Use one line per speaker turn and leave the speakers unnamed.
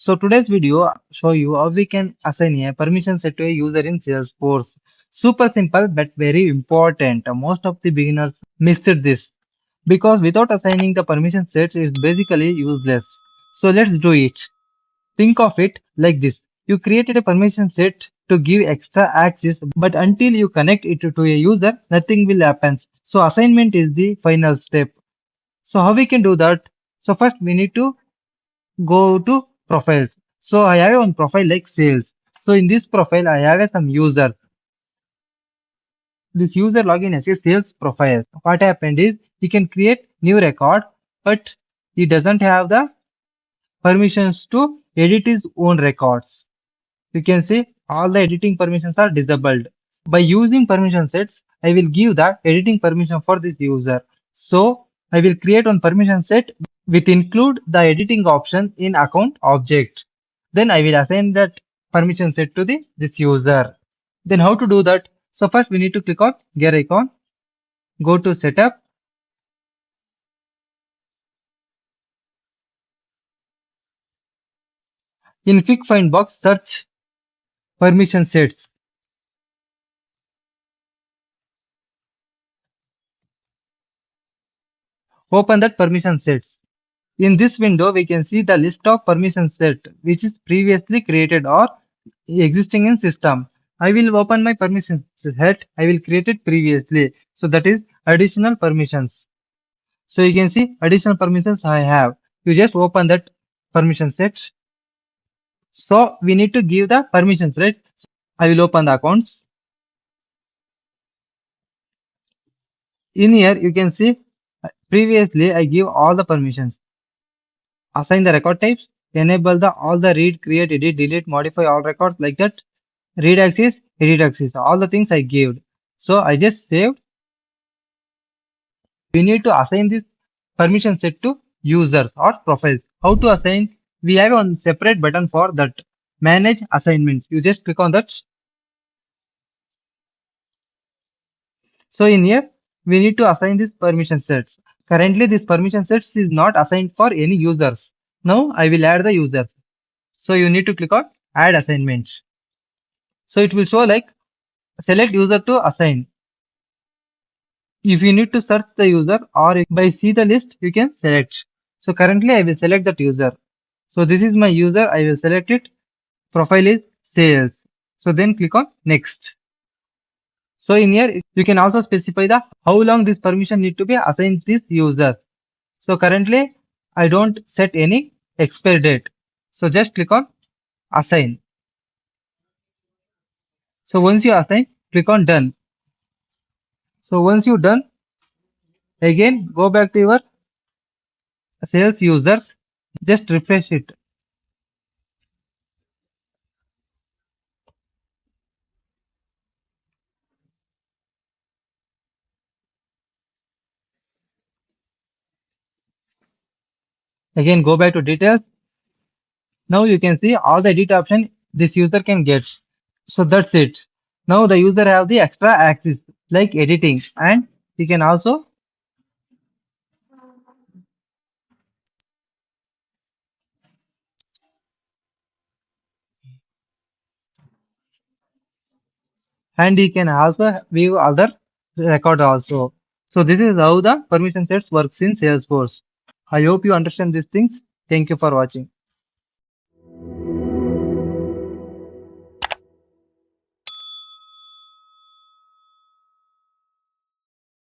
So today's video show you how we can assign a permission set to a user in Salesforce. Super simple but very important. Most of the beginners missed this because without assigning the permission sets is basically useless. So let's do it. Think of it like this. You created a permission set to give extra access, but until you connect it to a user, nothing will happen. So assignment is the final step. So how we can do that? So first we need to go to profiles. So I have one profile like sales. So in this profile, I have some users. This user login as a sales profile. What happened is he can create new record, but he doesn't have the permissions to edit his own records. You can see all the editing permissions are disabled. By using permission sets, I will give the editing permission for this user. So I will create one permission set with include the editing option in account object. Then I will assign that permission set to this user. Then how to do that? So first we need to click on gear icon, go to setup. In quick find box, search permission sets. Open that permission sets. In this window, we can see the list of permission set which is previously created or existing in system. I will open my permission set. I will create it previously. So that is additional permissions. So you can see additional permissions I have. You just open that permission set. So we need to give the permissions, right? So I will open the accounts. In here, you can see previously I give all the permissions. Assign the record types, enable the all the read, create, edit, delete, modify all records like that. Read access, edit access, all the things I gave. So I just saved. We need to assign this permission set to users or profiles. How to assign? We have one separate button for that. Manage assignments. You just click on that. So in here, we need to assign these permission sets. Currently, this permission sets is not assigned for any users. Now I will add the users. So you need to click on add assignments. So it will show like select user to assign. If you need to search the user or by see the list, you can select. So currently I will select that user. So this is my user. I will select it. Profile is sales. So then click on next. So in here, you can also specify the how long this permission need to be assigned this user. So currently I don't set any expire date. So just click on assign. So once you assign, click on done. So once you done, again go back to your sales users, just refresh it. Again go back to details. Now you can see all the edit option this user can get. So that's it. Now the user have the extra access like editing, and he can also view other record also. So this is how the permission sets works in Salesforce. I hope you understand these things. Thank you for watching.